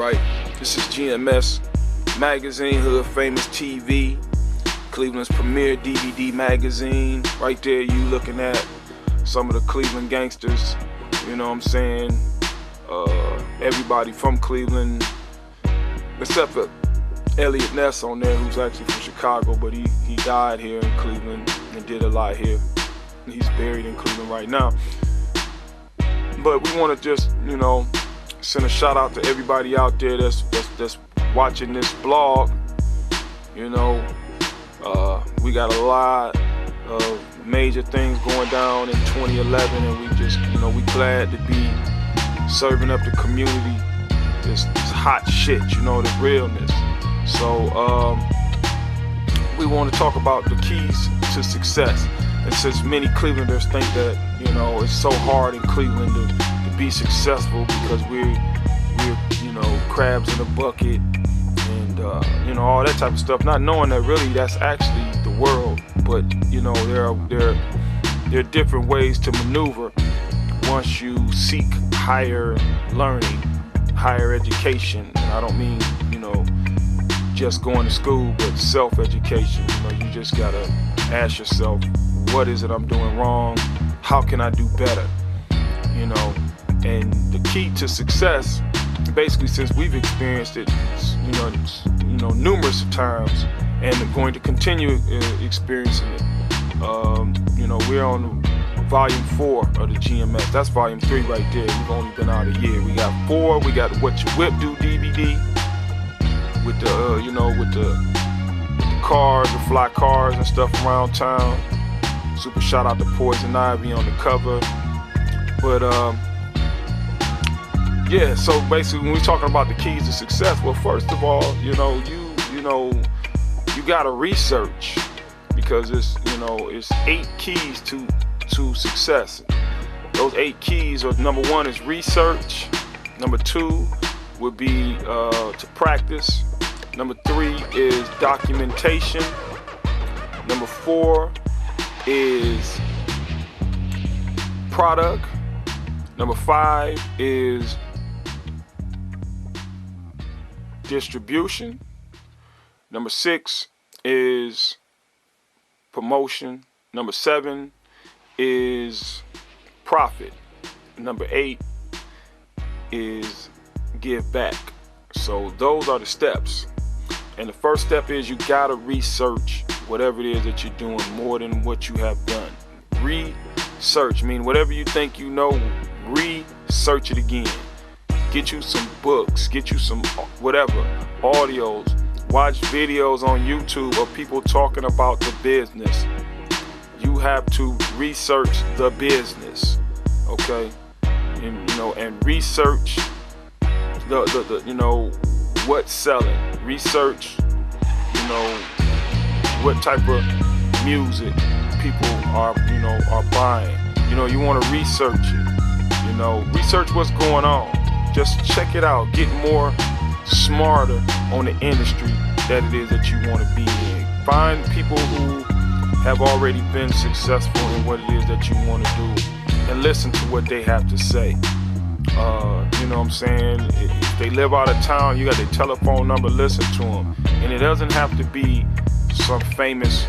right? This is GMS Magazine, Hood Famous TV, Cleveland's premier DVD magazine. Right there, you looking at some of the Cleveland gangsters, you know what I'm saying? Everybody from Cleveland, except for Elliot Ness on there, who's actually from Chicago, but he died here in Cleveland and did a lot here. He's buried in Cleveland right now. But we want to just, you know, send a shout out to everybody out there that's watching this blog. You know, we got a lot of major things going down in 2011, and we just, you know, we glad to be serving up the community this hot shit, you know, the realness. So we want to talk about the keys to success. And since many Clevelanders think that, you know, it's so hard in Cleveland to be successful because we're you know, crabs in a bucket and you know, all that type of stuff, not knowing that really that's actually the world. But you know, there are different ways to maneuver once you seek higher learning, higher education. And I don't mean, you know, just going to school, but self-education. You know, you just gotta ask yourself, what is it I'm doing wrong? How can I do better? You know, and the key to success, basically, since we've experienced it, you know, numerous times, and are going to continue experiencing it. You know, we're on volume 4 of the GMS. That's volume 3 right there. We've only been out a year. We got 4. We got the What You Whip Do DVD with the, you know, with the cars, the fly cars and stuff around town. Super shout out to Poison Ivy on the cover. But yeah, so basically when we're talking about the keys to success, well, first of all, you know, you gotta research, because it's, you know, it's 8 keys to success. Those 8 keys are, number 1 is research, number 2 would be to practice, number 3 is documentation, number 4 is product, number 5 is distribution, number 6 is promotion, number 7 is profit, number 8 is give back. So those are the steps. And the first step is you gotta research whatever it is that you're doing more than what you have done. Research, I mean, whatever you think you know, research it again. Get you some books, get you some whatever, audios, watch videos on YouTube of people talking about the business. You have to research the business, okay? And, you know, and research the you know, what's selling. Research, you know, what type of music people are, you know, are buying. You know, you want to research it. You know, research what's going on. Just check it out. Get more smarter on the industry that it is that you want to be in. Find people who have already been successful in what it is that you want to do, and listen to what they have to say. You know what I'm saying? If they live out of town, you got their telephone number, listen to them. And it doesn't have to be some famous,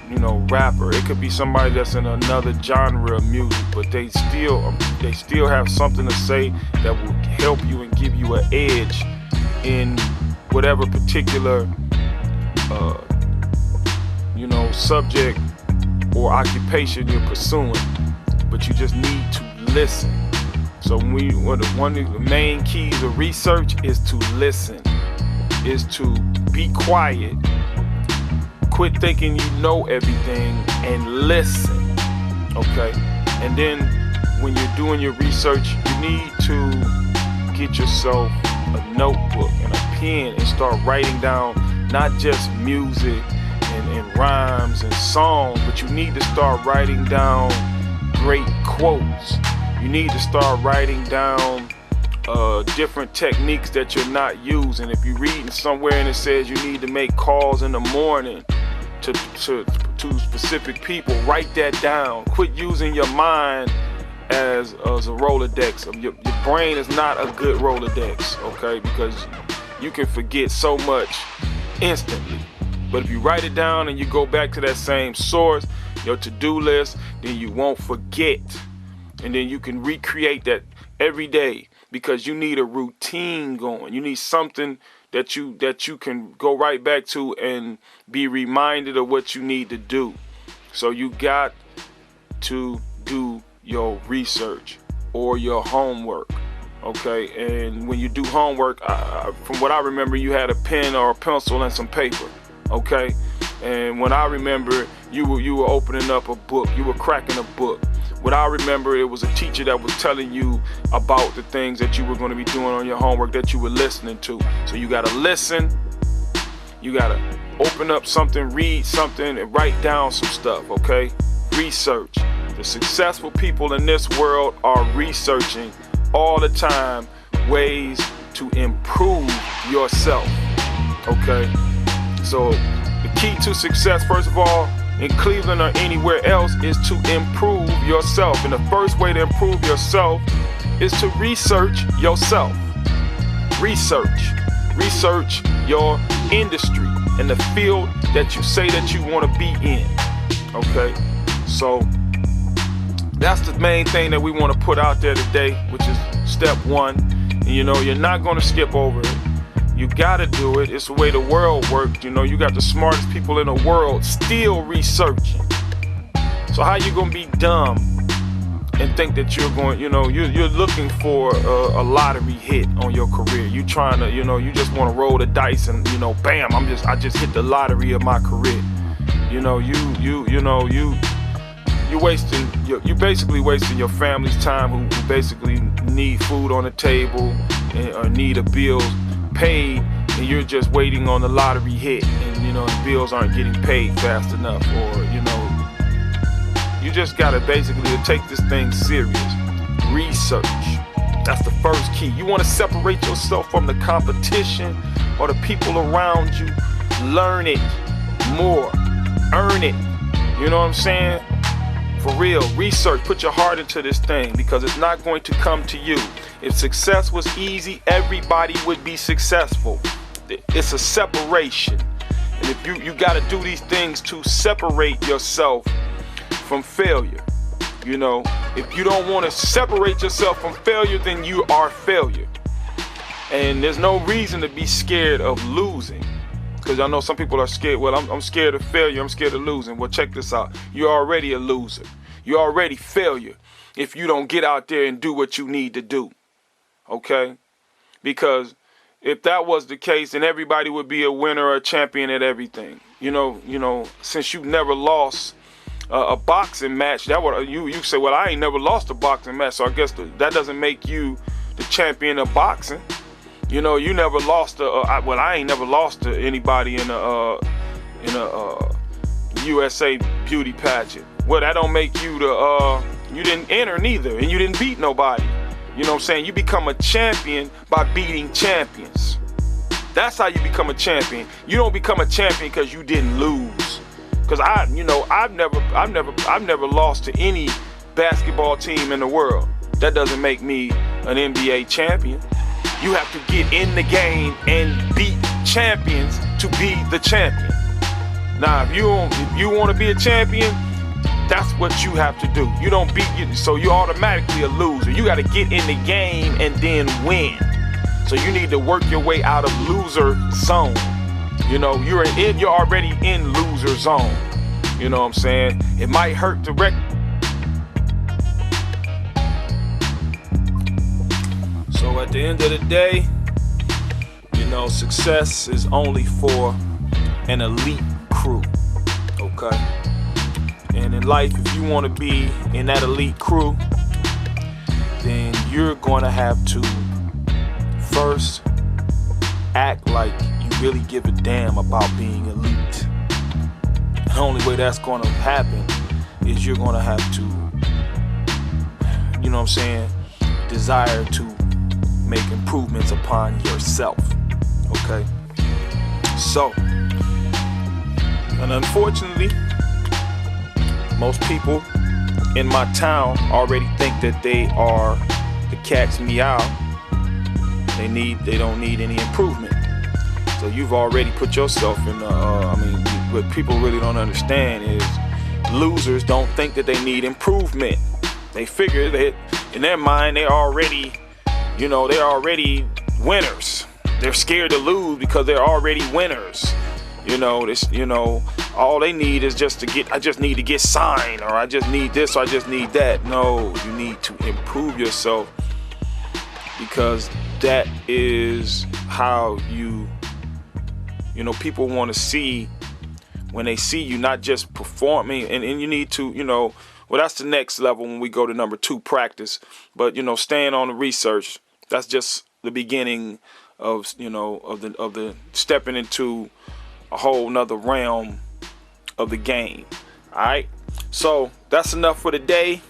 you know, rapper. It could be somebody that's in another genre of music, but they still have something to say that will help you and give you an edge in whatever particular you know, subject or occupation you're pursuing. But you just need to listen. So one of the main keys of research is to listen, is to be quiet, quit thinking you know everything, and listen, okay? And then when you're doing your research, you need to get yourself a notebook and a pen and start writing down not just music and rhymes and songs, but you need to start writing down great quotes. You need to start writing down different techniques that you're not using. If you're reading somewhere and it says you need to make calls in the morning to specific people, write that down. Quit using your mind as a Rolodex. Your brain is not a good Rolodex, okay? Because you can forget so much instantly. But if you write it down and you go back to that same source, your to-do list, then you won't forget. And then you can recreate that every day, because you need a routine going. You need something that you can go right back to and be reminded of what you need to do. So you got to do your research or your homework, okay? And when you do homework, from what I remember, you had a pen or a pencil and some paper, okay? And when I remember, you were opening up a book, you were cracking a book. What I remember, it was a teacher that was telling you about the things that you were going to be doing on your homework that you were listening to. So you got to listen, you got to open up something, read something, and write down some stuff, okay? Research. The successful people in this world are researching all the time ways to improve yourself, okay? So the key to success, first of all, in Cleveland or anywhere else, is to improve yourself. And the first way to improve yourself is to research yourself. Research your industry and the field that you say that you want to be in, okay? So that's the main thing that we want to put out there today, which is step one. And you know, you're not going to skip over it. You gotta do it. It's the way the world works. You know, you got the smartest people in the world still researching. So how you gonna be dumb and think that you're going, you know, you're looking for a lottery hit on your career? You trying to, you know, you just want to roll the dice and, you know, bam, I just hit the lottery of my career. You know, you basically wasting your family's time, who basically need food on the table or need a bill paid, and you're just waiting on the lottery hit, and you know the bills aren't getting paid fast enough, or you know, you just gotta basically take this thing serious. Research, that's the first key. You want to separate yourself from the competition or the people around you. Learn it more, earn it, you know what I'm saying? For real, research, put your heart into this thing, because it's not going to come to you. If success was easy, everybody would be successful. It's a separation. And if you got to do these things to separate yourself from failure. You know, if you don't want to separate yourself from failure, then you are failure. And there's no reason to be scared of losing. Because I know some people are scared. Well, I'm scared of failure. I'm scared of losing. Well, check this out. You're already a loser. You're already failure if you don't get out there and do what you need to do. Okay? Because if that was the case, then everybody would be a winner or a champion at everything. You know, since you've never lost a boxing match, that would you say, well, I ain't never lost a boxing match, so I guess that doesn't make you the champion of boxing. You know, you never lost well, I ain't never lost to anybody in a USA beauty pageant. Well, that don't make you you didn't enter neither, and you didn't beat nobody. You know what I'm saying? You become a champion by beating champions. That's how you become a champion. You don't become a champion because you didn't lose. Because I've never lost to any basketball team in the world. That doesn't make me an NBA champion. You have to get in the game and beat champions to be the champion. Now, if you want to be a champion, that's what you have to do. You don't beat you, so you're automatically a loser. You got to get in the game and then win. So you need to work your way out of loser zone. You know, you're already in loser zone. You know what I'm saying? It might hurt to So at the end of the day, you know, success is only for an elite crew, okay? And in life, if you want to be in that elite crew, then you're going to have to first act like you really give a damn about being elite. The only way that's going to happen is you're going to have to, you know what I'm saying, desire to make improvements upon yourself, okay? So, and unfortunately, most people in my town already think that they are the cat's meow. They don't need any improvement. So you've already put yourself in. What people really don't understand is losers don't think that they need improvement. They figure that in their mind they're already winners. They're scared to lose because they're already winners. All they need is I just need to get signed, or I just need this, or I just need that. No, you need to improve yourself, because that is how people want to see, when they see you not just performing, and you need to, well, that's the next level when we go to number 2, practice. But, staying on the research, that's just the beginning of, of the stepping into a whole nother realm of the game. All right. So that's enough for today.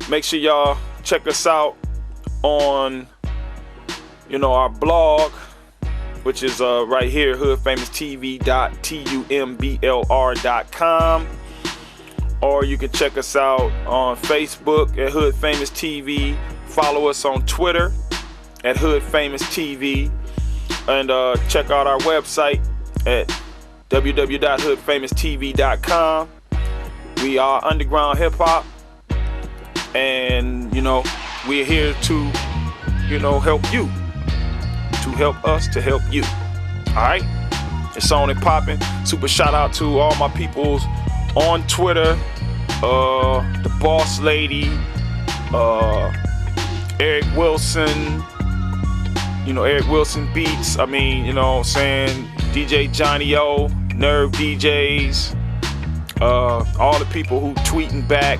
Make sure y'all check us out on, our blog, which is right here, hoodfamoustv.tumblr.com. Or you can check us out on Facebook at Hood Famous TV. Follow us on Twitter at Hood Famous TV. And check out our website at www.hoodfamoustv.com. We are underground hip hop. And, we're here to, help you. To help us to help you. Alright? It's on and popping. Super shout out to all my peoples on Twitter. The Boss Lady, Eric Wilson, Eric Wilson Beats. DJ Johnny O, Nerve DJs, all the people who tweeting back,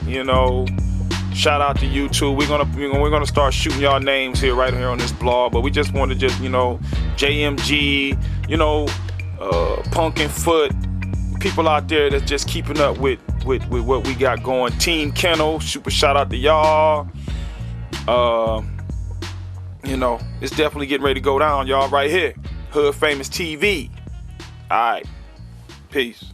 shout out to you too. We're gonna start shooting y'all names right here on this blog, but we just want to JMG, Punkin Foot, people out there that's just keeping up with what we got going. Team Kennel, super shout out to y'all. It's definitely getting ready to go down, y'all, right here. Hood Famous TV. All right. Peace.